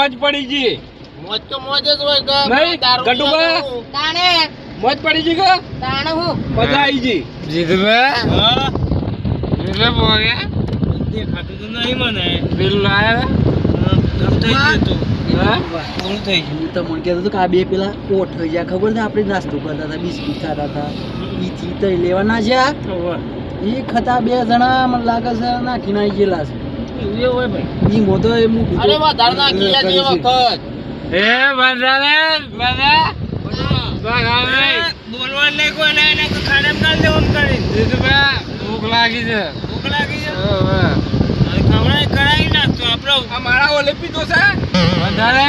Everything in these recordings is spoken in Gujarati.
મોજ પડી ગઈ. મોજ તો મોજ જ હોય કે નહીં ગટુબા તાણે મોજ પડી ગઈ કે તાણે હું મજા આવી ગઈ. જીતભાઈ એટલે બોલ્યા દેખાતું તો નહીં મને પેલું લાયા પૂરું થઈ ગયું. તો મને કહેતો હતો કે આ બે પેલા ઓઠ થઈ ગયા ખબર છે આપણે નાસ્તો કરતા હતા બિસ્કીટ ખાતા હતા ઈ થી તો લેવાના છે આ એ ખતા બે જણા મને લાગે છે નાખીને આવી ગયેલા છે હોય ભાઈ ઈ મોટો એ હું અરે વધારે ના ગયા જે વખત એ બંધાને બંધા બોલવા નહીં કોઈ નહીં ને ખાડેમ કાલ દેવું કરી જીતભાઈ ભૂખ લાગી છે ખવડાય કરાવી નાખતો આપણો આ મારા ઓલે પીધો છે બંધાને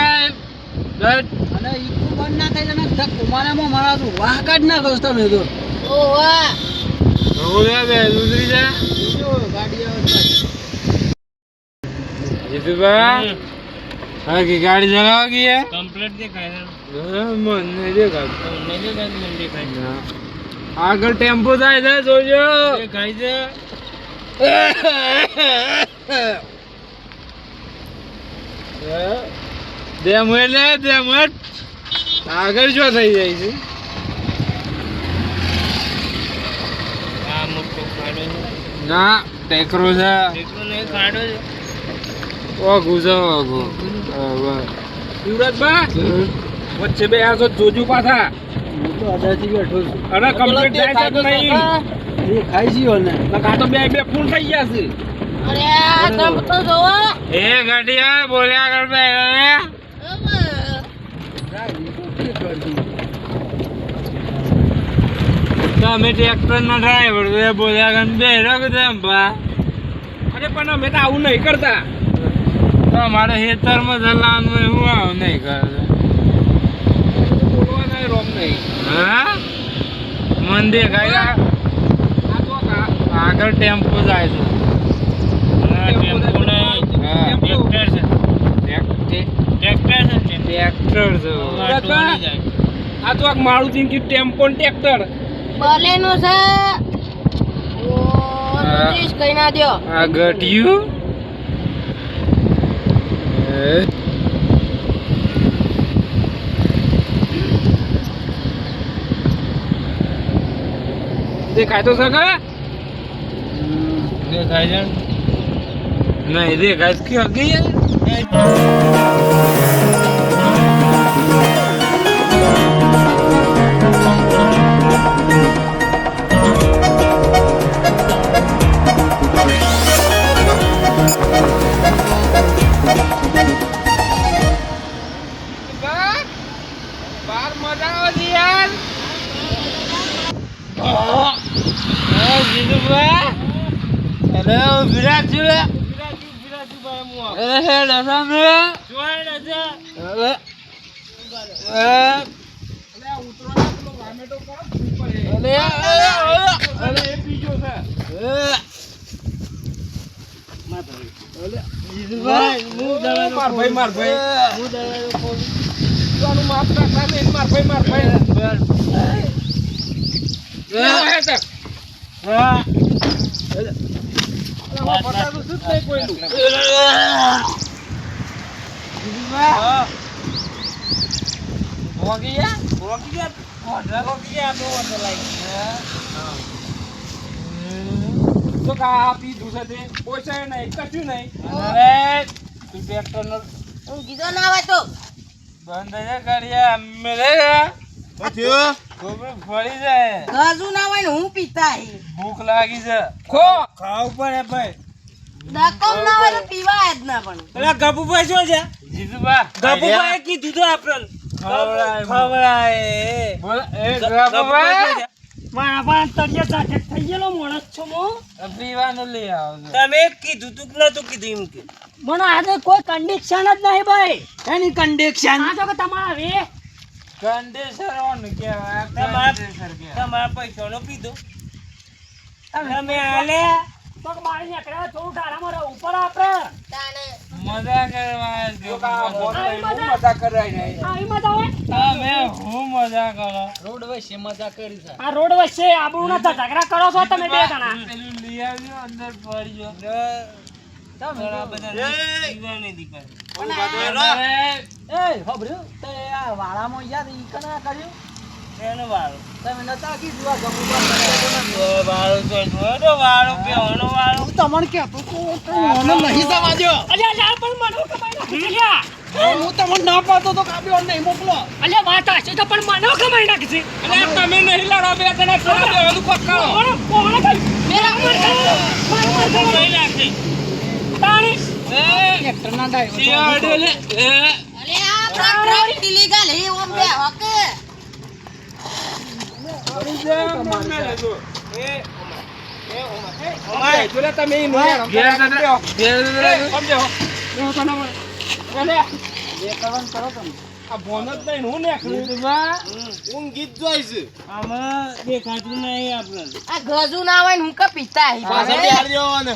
અને ઈ તો બંધ ના થાય ને ધક્કો મારામાં મારા તો વાહ કાઢ નાખો છો તમે તો ઓવા દૂસરી છે ગાડી જીતુભાઈ હા કે ગાડી ચલાવા ગઈ है कंप्लीट દેખાય છે મન નહીં દેખાય આગળ ટેમ્પો જાય છે જોજો દેખાય છે દેમટ આગળ શું થઈ જાય છે આ મોટો ખાડો છે ના ટેકરો છે નહીં ખાડો છે ઓગુ છે ઓગુ યુવરાજબા વચ્ચે બે આ તો જોજુ પાછા હું તો અડાથી બેઠો છું અરે કમ્પ્લીટ થાય છે કે નહીં એ ખાઈ છીએ ને આ તો બે બે ફૂલ થઈ ગયા છે. અરે આ તમ તો જોવો એ ગાડીયા બોલ્યા કર બે તમે ટ્રેક્ટર ના ડ્રાઈવર બોલ્યા કર બે રગ તેમ બા અરે પણ અમે તો આવું નહીં કરતા. તમારે ખેતરમાં જલાવાનું હું આવું નહીં કરતો બોલવા નહીં રોમ નહીં. હા મન દેખાય આ તો આગળ ટેમ્પો જાય છે ટેમ્પો નહીં ટ્રેક્ટર છે ટ્રેક્ટર છે આ તો એક મારું જિંદગી ટેમ્પો ને ટ્રેક્ટર બલેનો છે ઓ નોટિસ કઈ ના દ્યો આ ઘટ્યું દેખાય તો સકે દેખાય છે નહીં દેખાય ક્યાં ગઈ બાર મજા આવે છે યાર. જીતુભાઈ અરે વિરાટ છું અરે હે લસા મે અરે અલે આ ઉતરો ના પેલો વામેટો કરો ઉપર એ. અલે એ બીજો છે. જીતુભાઈ માર ભાઈ હું દરવાજો આનું માપ રાખતા નહીં. માર ભાઈ હે તક હા આમાં પટાતું શું જ નહીં કોઈનું. તો કા પીધું છે તે પૈસા નહીં કશું નહીં. તું ટ્રેક્ટર નો હું કીધો ના હોય તો બંધ છે ગાડીયા મેલે ફરી જાય ગજુ ના હોય ને હું પીતા હે ભૂખ લાગી છે ખો ખાવું પડે ભાઈ દકમ ના હોય તો પીવાય જ ના પણ પેલા ગપુભાઈ શું છે જીતુભા ગપુભાઈ કીધું તો આપણને ખવડાય બોલ એ ગપુભાઈ મારા પણ તળિયા જાકે થઈ ગયેલો માણસ છો મો પીવાનું લઈ આવજો તમે કીધું તું કે નતું કીધું એમ કે મને આજે કોઈ કન્ડિશન જ નહીં ભાઈ એની કન્ડિશન આ તો કે તમારા રે કંડેસર ઓન કેવાય તમારા પૈસાનો પીધો તમે આલે તો મારી નીકળ્યા થોડું ધારામાં રહો ઉપર આપણે તાણે મજા કરવા તો કા મોજ નહીં. હું મજા કરાય નહીં. આવી મજા હોય તમે હું મજા કરો રોડ વચ્ચે મજા કરી છે આ રોડ વચ્ચે આબરૂના ઝઘડા કરો છો તમે બે જણા પેલું લઈ આવજો અંદર પડજો એ ખબર્યું તે આ વાળામાં યાદ ઈ કના કર્યું તમે નતા કીધું આ ગમું હું તમને કહેતો તો મને નહીં જવા દો હું તમને ના પાડતો તો કાપ્યો નહીં મોકલો તમે નહીં લડો બે જણા થોડા બેવાનું પકડો ટ્રેક્ટરના ડ્રાઈવર અલે આ ટ્રક ઈલીગલ હે ઓમ બે હકે આ બોનસ લઈને હું નીકળું હું ગીત જોઈશ આ ગજુ ના હોય ને હું કે પીતા હી પાછળ બેહાડી દેવાનો.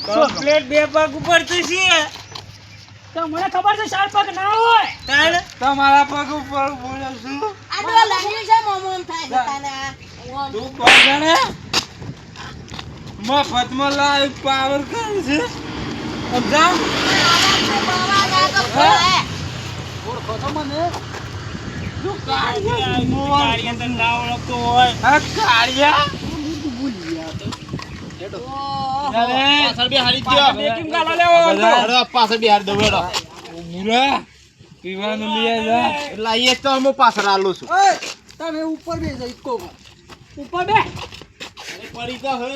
કમ્પ્લીટ બે પગ ઉપર થશે તમારા પગ ઉપર બોલ્યો છું આ તો લાગ્યું છે મોમોમ થાય છે તને તું કોણ જાણે મફતમાં લાઈવ પાવર કરે છે સમજા ઓળખો તો મને આ કાળિયા પાછળ બેહાડી દ્યો. બેકિંગ ગાલા લેવો હેડો, પાછળ બેહાડી દઉં, હેડો. મુરા પીવાનું લઈ જા એટલે અહીંયા જ તો હું પાછળ આલું છું. ઓય તમે ઉપર બે જઈ કો પડી તો હે.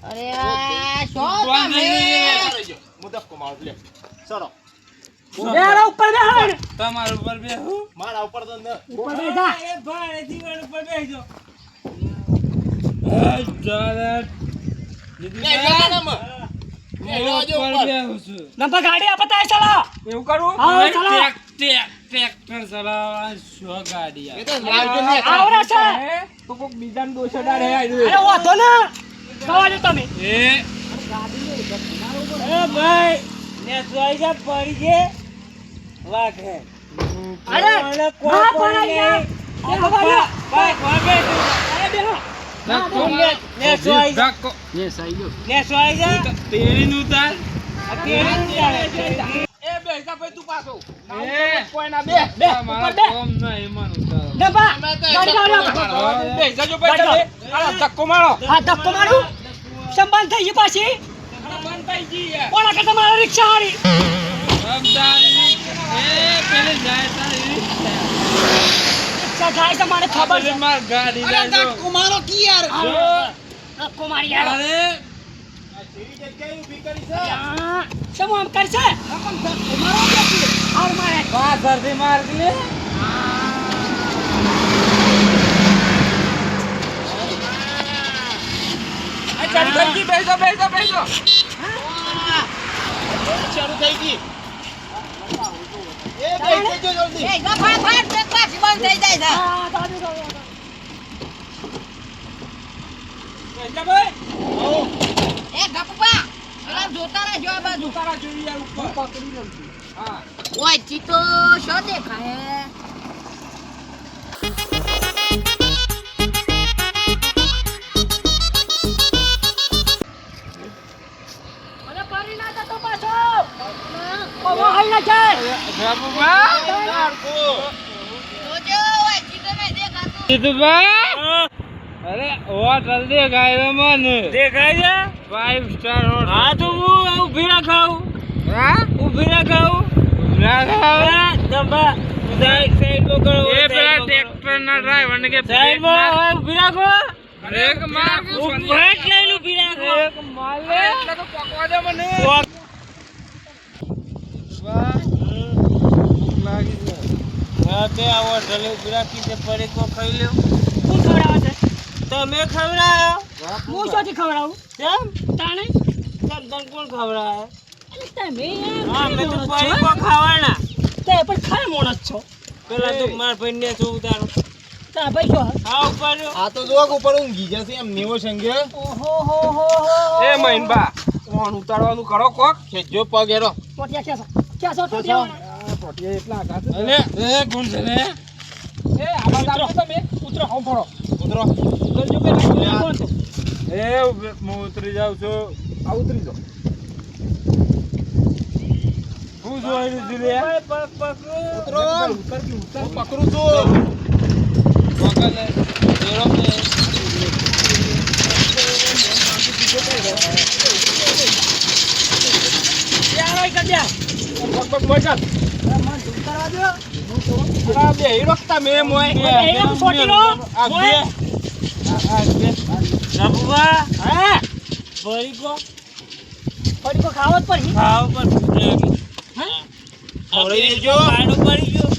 અરે આ શો કોણ તમે નહીં? હું ધક્કો મારું, લે. ચલો. તમારા ઉપર બેહું મારા ઉપર તો ન. એવું કરું ટ્રેક્ટર ચલાવવા શો ગાડી એ તો લાવજો ને. તો કોક બીજાને દોષ અડાડે આયરો. એ ધક્કો ને સાઈ ગયો તેરીનું ઉતાર એ બેસા ભાઈ તું પાછો. એ કોઈ ના બે. મારા કોમ ના એમાં ઉતારો બેસા જો ભાઈ તમે. આ ધક્કો મારો. બંધ થઈ ગઈ સમજાવી. એ પેલે જાય તારી ખબર છે માર ગાડી લઈ લો. મારો કી યાર અરે સીધી જગ્યાએ ઊભી કરી છે. પાછળથી માર લે. શરૂ થઈ ગઈ. એ બેસી જો જલ્દી. એ ગફા ફાટ બ્રેક પાછી બંધ થઈ જાય છે એ ગપપા પેલા જોતા રહેજો આ બાજુ ઓય ચીતો શો દેખાય જોજો ઓય ચીતો મે દેખાતું અરે હોટલ દેખાય મને દેખાય છે 5 સ્ટાર હોટલ. હા તો હું ઊભી રાખાઉં. હા ઊભી રાખાઉં. સાઈડ કરો. એ પેલા ટ્રેક્ટર ના ડ્રાઈવર ને કે સાઈડ માં ઊભી રાખો. બ્રેક માર બ્રેક લઈ લો. ઊભી રાખો. બ્રેક માર લે એટલે તો પકવા દે મને. વાહ લાગી છે. હા તે આ હોટલ ઊભી રાખી તે પરે કો ખાઈ લ્યો. તમે ખવડાવો. હું શોથી ખવડાવું કેમ તાણે તને કોણ ખવડાવે તમે હા મેં તો પડીકો ખાવાના તે પણ ખરા માણસ છો પેલા તો માર ભાઈ ને શું ઉતારો તા ભાઈ જો હા ઉપાડ્યો આ તો જોક ઉપર ઊંઘી જશે એમ નેવો સંગે ઓહો હો હો એ મહિનબા ફોન ઉતારવાનું કરો કોક ખેજો પગ એરો ટોટિયા ક્યાં છો ટોટિયા ટોટિયા એટલા આઘાત અલે એ કોણ છે લે એ આમાં ચાલો તમે ઉતરો હમ ફરો ઉતરો ઉતરજો પેલા કોણ છો એ હું ઉતરી જાઉં છું આ ઉતરી જાઓ હું જોઈ લીધી લે ઉતરો ઉતર કે ઉતર હું પકડું છું પકડ લે એરો ને યાર ઓય કદ્યા પગ પગ મોજા મન ઉતારવા દો આ બે હીરો તમે મોય એ છોટીનો આ બે નબુબા હા પડીકો પડીકો ખાવો જ પડી ખાવ પર ખવડાવી દેજો પાડો પડી ગયો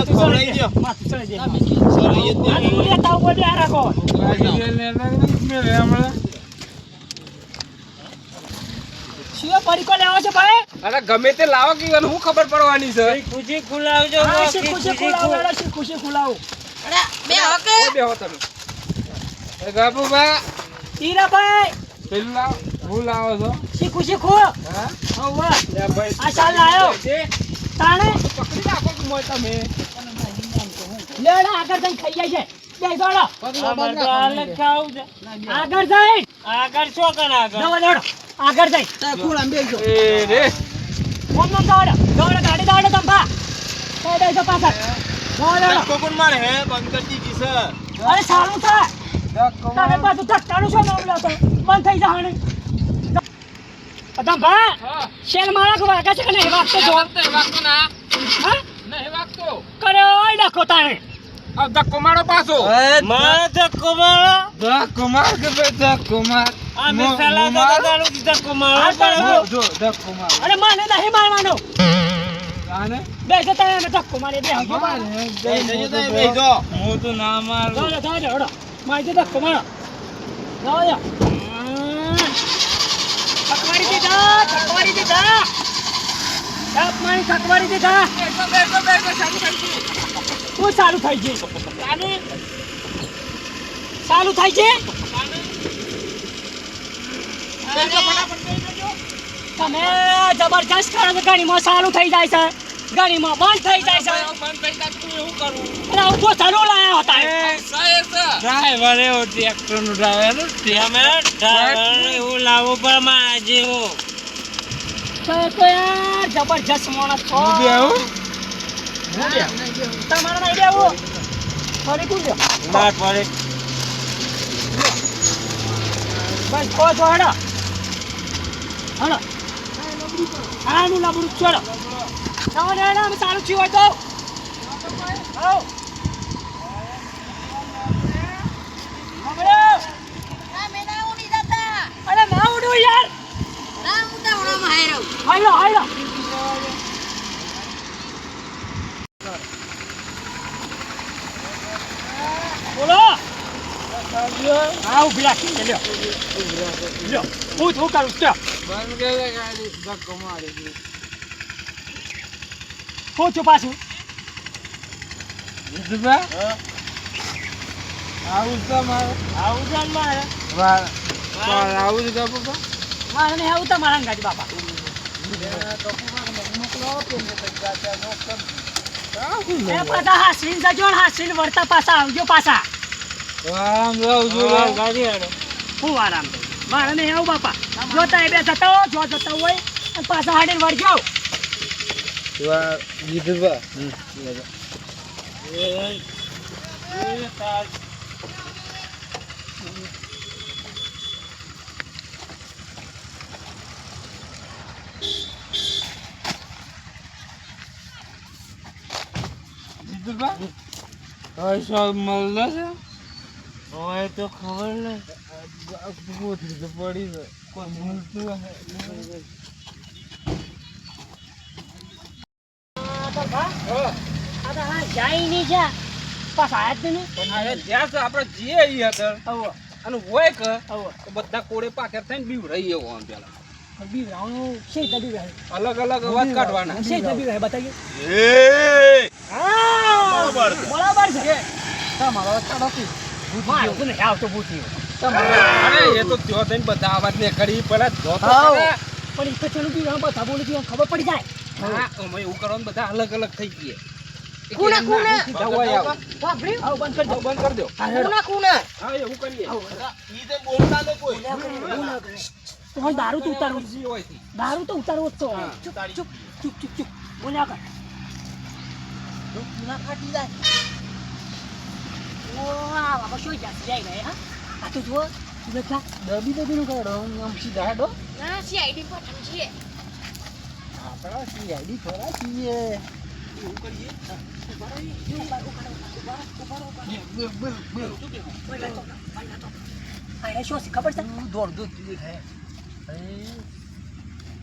ખવડાવી દો માથું ચડી જાય સર એ આ તું તાવ બોલ આ રાખો શિવા પડીકો લેવો છે ભાઈ અરે ગમે તે લાવો કે હું ખબર પડવાની છે ખુશી ખુલાવજો હા ખુશી ખુલાવો ખુશી ખુલાવો અરે બે હકે બેહો તમે એ ગાબુબા તીરા ભાઈ પેલું લાવ હું લાવો છો ખુશી ખો હા ઓવા લે ભાઈ આ ચાલ લાયો તાણે પકડી રાખો કે મોય તમે લેડા આગળ જઈને ખાઈ જાય છે બે દોડો અમાર તો અલગ ખાવું છે આગળ જઈ આગળ શું કરે આગળ દોડો દોડો આગળ જઈ એ રે ફોન નો દોડો દોડો ગાડી દોડો તંબા દોડો જો પાછળ દોડો કોણ મારે હે બંકરજી જી સર અરે સારું છે તારે પાછું ધક્કાનું શું નામ લો તો બંધ થઈ જા હણે તંબા શેલ મારા કો વાગા છે કે નહીં વાગતો જો વાગતો ના હા નહીં વાગતો કરે ઓય નાખો તાણે આ ધક્કો મારો પાછો મારે ધક્કો મારો કુમાર કે બે કુમાર આ મસાલા તો દારૂ ધક્કો મારો જો કુમાર અરે માને નહીં મારવાનો આને બે જતા એને ધક્કો મારી દે હગો બેજો હું તો ના મારું દોડો દોડો દોડો મારી દે ધક્કો મારો દોડો થકવાડી દીધા સાપ મારી થકવાડી દીધા શું ચાલુ થઈ છે ચાલુ થાય છે તમે જબરજસ્ત કરો છો ગાડીમાં ચાલુ થઈ જાય છે ગાડીમાં બંધ થઈ જાય છે અરે હું તો ચાલુ લાયા હતા ડ્રાઈવર એવો ટ્રેક્ટર નો ડ્રાઈવર ડ્રાઈવર એવું લાવવું પડે મારા જેવો તો યાર જબરજસ્ત માણસ છો તમારે નહીં દેવું ફરી કૂદો ના પડે બસ ખો છો હેડો હેડો આનું લાબડું છોડો ચાલો હેડો અમે સારું થયું હોય તો આવો અરે ના ઉડું યાર હાલો હાલો બોલો હા ઉભી રાખી લ્યો લ્યો હું કરું ચાલ બંધ કરે ગાડી ધક્કો મારી હું છું પાછું દીધું આવું છે મારે આવું છે ને મારે આવું છે બાપા મારે નહીં આવું તમારા ગાડી બાપા એ પાછા હાસીન જજો ને હાસીન વળતા પાછા આવજો પાછા આરામ રહું છું ગાડી હેડો હું આરામ મારે નહીં આવું બાપા જોતા એ બે જતા હો જો જતા હોય અને પાછા હાડીને વળજો દીધું મળે છે હોય તો ખબર ને પૂછડી તો પડી છે કોઈ મળતું જાય નહીં જા પાછા આયા જ નહીં જ્યાં છે આપણે જીએ ઈ હતા અને હોય કે તો બધા કોડે પાકે થઈને બીવ રહી એવો આમ પેલા બીવડાવવાનું શેઠ બીવડાવે અલગ અલગ અવાજ કાઢવાના શેઠ બીવડાવે બતાવીએ એ હા બરાબર છે તમારો ચાલો કે મારું તો નહીં આવતો ભૂતિયો અરે એ તો ત્યો થઈને બધા અવાજ ને કરી પેલા જો તો હાવ. ખરા. પણ એ તો ચેનું બીવડાવ બધા બોલે છે ખબર પડી જાય હા અમે એવું કરવાનું બધા અલગ અલગ થઈ ગયે કોના કોના જવાય આવો. વાપરી આવ બંધ કરી દો બંધ કરી દો કોના કોના હા એવું કરીએ ઈ તે બોલતા ને કોઈ તો હવે દારૂ તો ઉતારવું ઈઝી હોય થી દારૂ તો ઉતારવો જ તો હા. ચૂપ ચૂપ ચૂપ ચૂપ ચૂપ બોલ્યા કર ના ફાટી જાય ઓ આ બાબા શું જાય ગયા હા આ તો જુઓ દેખા દબી નું કાઢો આમ સીધા હેડો ના સીઆઈડી પઠન છે આપણા સીઆઈડી થોડા છીએ એવું કરીએ શું છે ખબર છે દોડ દેખાય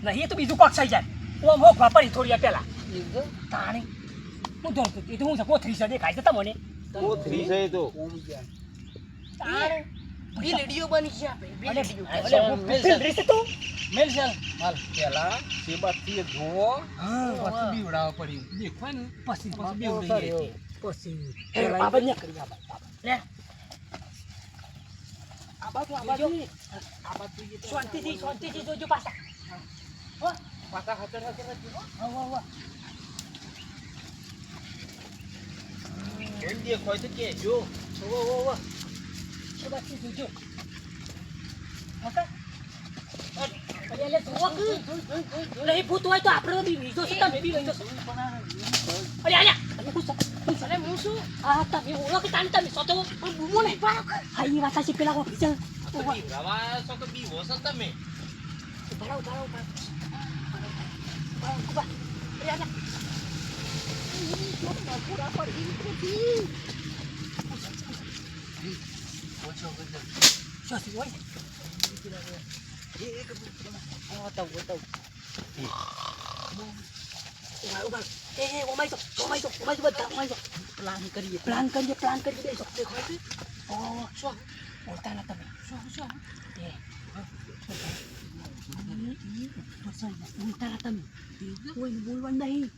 નહીં એ તો બીજું કોક થઈ જાય ઓમ હોક વાપરી થોડી વાર પહેલા એકદમ તાણી હું દોડતો એ તો હું કોથરી છે દેખાય છે તમને ઓ 3 છે તો ઓમ ગયા તાણી બી લેડીઓ બની છે આપણે તું મેલ ચાલ હાલ પેલા તે બાથી જોવો હા પછી બીવડાવવા પડ્યું દેખવાય ને પછી પછી બીવડાઈએ પછી બાબા ને કરી બાબા લે આ બાજુ શાંતિથી જોજો પાછા હો પાછા હાથર હાથર રાખજો હો એમ દેખાય તો કે જો શાબાશી જોજો ઓકે અરે લે જુઓ કે નહીં ભૂત હોય તો આપણે બી બીજો છે તમે બી બીજો અરે આલ્યા તમે કુછ અરે હું શું આ તમે ઓળખ તાની તમે સોતો બૂમો નહીં પાડો હા ઈ વાત છે પેલા ઓફિસર બીવડાવા છો કે બીવો છો તમે ભરાવ અરે આલ્યા પૂરા પડી શું હોય પ્લાન કરીએ દેખો ઓ શું બોલતા ના તમે શું બોલતા ના તમે કોઈ બોલવાનું નહીં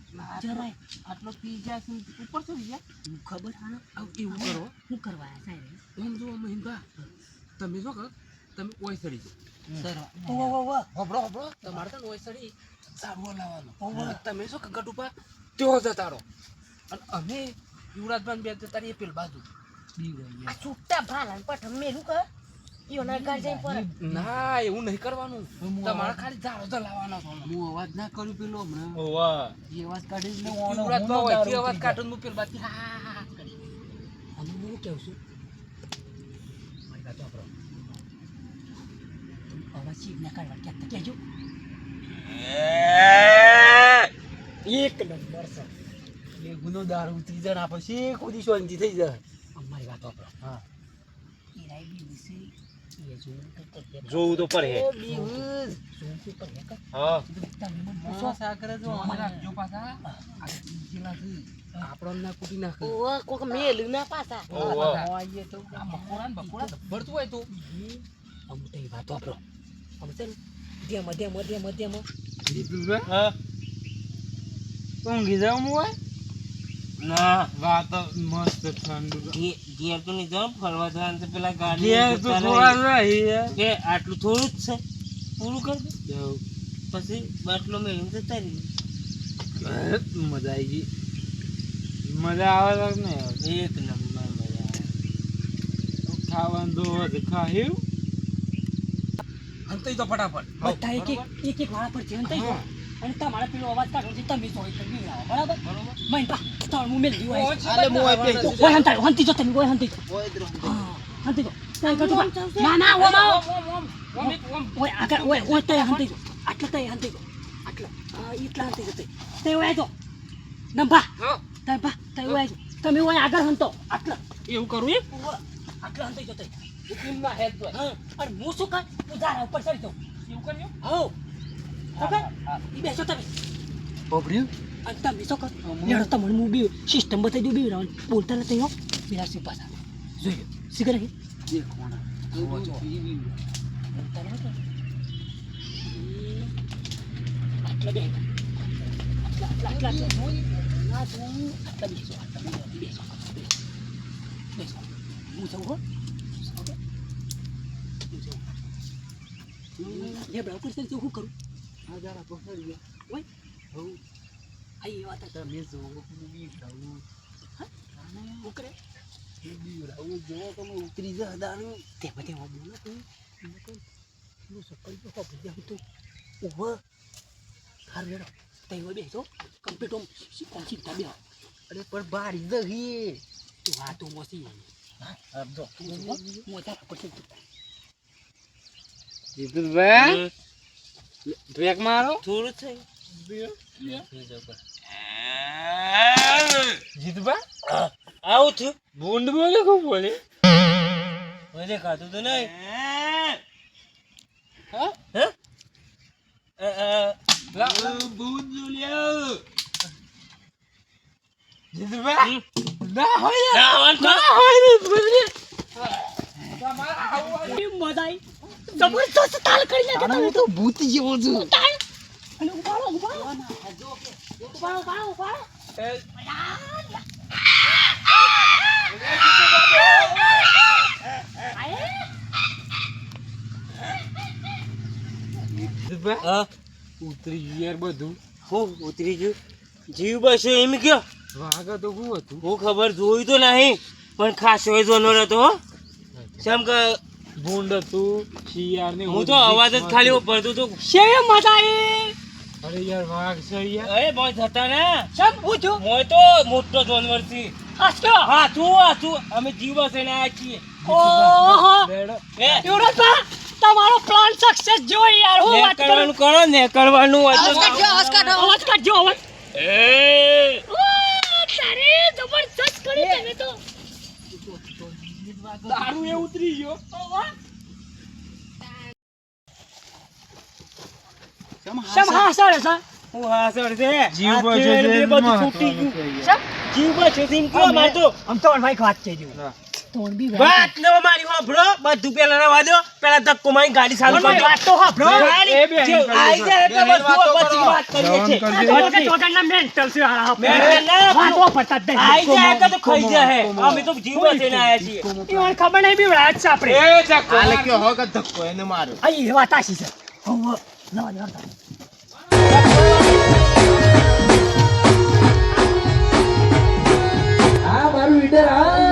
જરાય આટલો પી જાય ઉપર ચડી ગયા ખબર હા એવું કરો શું કરવા સાહેબ એમ જો મહિન્દા તમે શું કરો તમે ઓય ચડી જાઓ હોબળો તમારે તો ઓય ચડી સારું લાવવાનું તમે શું ગટ ઉપર તેઓ જતા રહો અને અમે યુવરાજભાઈ બે જતા રહીએ પેલ બાજુ આ છૂટા ભાલા પઠમ મેલું કર ઈઓ ના કર જાય પર ના એવું નહીં કરવાનું તમારે ખાલી જાળો જ લાવવાનો છો હું અવાજ ના કરું પેલો હમણાં ઓવા એ અવાજ કાઢી ને યુવરાજભાઈ હોય તે અવાજ કાઢું હું પેલ બાજુ હા કરી અને હું કેવું છું મારી વાત વાપરો અવાજ ચીજ ના કાઢવા ક્યાંક કહેજો એક નંબર છે એ ગુનો દારૂ ઉતરી જાય આપણે શી ખુદી શાંતિ થઈ જાય અમારી વાત વાપરો હા એ રાઈ બી વિશે એ જોયું તો જોવું તો પર એ બીવું જોયું તો પર હે હા તમે મને પૂછો પૂછો સાકર જો અમારા જો પાછા આ જીલા છે આપણને ના કૂટી નાખે ઓવા કોક મેલું ના પાછા ઓવા આઈએ તો આ મકોડા ને બકોડા ભરતું હોય તો અમુક તો એ વાત વાપરો અમુક છે ને મધ્યમ હા ઊંઘી જાવ હું ના વાત મસ્ત ઠંડુ ઘેર તો નહીં જાઉં ફરવા જવાનું છે પેલા ગાડી ઘેર તો થોડા રહી કે આટલું થોડું જ છે પૂરું કર દે જાવ પછી બાટલો મેળવીને જતા રહીએ મજા આવી ગઈ મજા આવે કે નહીં આવે એક નંબર મજા આવે ખાવાનું તો વધુ ખાયું હંતાઈ તો ફટાફટ બધા એક વાળા પર ધ્યાન થઈ ગયો અને તમારા પેલો અવાજ કાઢો છે તમે જોઈ તો બીવડાવો બરાબર મઈન પા તો હું મેલ દીવો આલે મો આપે ઓય હંતી જો તમે ઓય હંતી જો હા હંતી જો તઈ કટુ ના ના ઓ માઓ ઓય આગળ ઓય તઈ હંતી જો આટલા તઈ હંતી જો આટલા એટલા હંતી જો તઈ ઓય જો નંબા તઈ પા તઈ ઓય તમે ઓય આગળ હંતો આટલા એવું કરું એ આટલા હંતી જો તઈ ફિલ્મના હેડ જો હા અને હું શું કર તું જા ઉપર ચડી જાઉં એવું કર્યું હો ઓકે ઈ બેસો તમે પોપડ્યું અને તમે શું કર લેડો તમને હું બી સિસ્ટમ બતાવી દઉં બી રાઉન્ડ બોલતા નથી હો પેલા સી પાછા જોઈ લો શીખર નહીં દેખવાના જો ઈ બી બોલતા નહીં આટલા બે આટલા ના તું આટલા બેસો બેસો હું જાઉં હો ઓકે હું જાઉં એ બ્રાઉકર સર શું કરું આ જરા પકડી ગયા ઓય હો આ એ વાત તમે જો મૂવી રાવું હું કરે મૂવી રાવું જો તમે ઉતરી જા દારૂ તેમાં તેમાં બોલો તું હું સકલ તો હો ભજ્યા તો ઓહો હાર રેડો તઈ હોય બેસો કમ્પ્લીટ ઓમ ચિંતા બે અરે પણ બારી દહી તું હા તું મોસી હા જો મોટા પછી જીતુભાઈ બ્રેક મારો થોડું છે જીતુભાઈ આવું છું બુંડ બોલે ખૂબ બોલે મને ખાતું તો નહીં જીતુભાઈ ના હોય મજા આવી જબરદસ્ત તાલ કરી નાખે તમે તો ભૂત જેવો છું તાલ અને ઉભારો જીતુભાઈ ઉતરી ગયું યાર બધું હું ઉતરી ગયું જીવ બસો એમ કયો વાઘ તો શું હતું હું ખબર જોયું તો નહીં પણ ખાસો જોનર હતો હો કેમ કે ભૂંડ હતું શિયાળ ને હું તો અવાજ જ ખાલી પડતો તો છે મજા આવી અરે યાર વાઘ છે યાર અરે બોય થતા ને સબ પૂછો મોય તો મોટો જાનવર છે હાસ્તો હા તું અમે જીવ બસઈને આવ્યા છીએ ઓહો બેડો એ યુવરાજભા તમારો પ્લાન સક્સેસ જો યાર હું વાત કરું કરવાનું કરો ને કરવાનું હોય તો અવાજ કાઢજો અવાજ એ તારે જબરદસ્ત કરી તમે તો દારૂ એ ઉતરી ગયો સમ હા સર સર હું હા સર છે જીવ આ બચ્યો તે છે બે બધું છૂટી ગયું સમ જીવ બચ્યો છે એમ કહો મારે તો આમ તો ભાઈ વાત કહી દઉં તોણ બી વાત ન મારી હોભળો બધું પેલા રવા દો પેલા ધક્કો મારી ગાડી ચાલુ કરી દો વાત તો હા બ્રો ગાડી એ બે જે આઈ જાય એટલે બધું પછી વાત કરીએ છે ટોટલ મેન્ટલ છે હારા મેં ના વાતો ફરતા જ આઈ જાય કે તો ખાઈ જાય અમે તો જીવ બચીને આવ્યા છીએ ઈવન ખબર નહીં બી વાત છે આપણે એ ચક્કો હાલે કયો હો કે ધક્કો એને મારો આ એ વાત આશી છે હવે નવા નવા આ મારું લીડર આ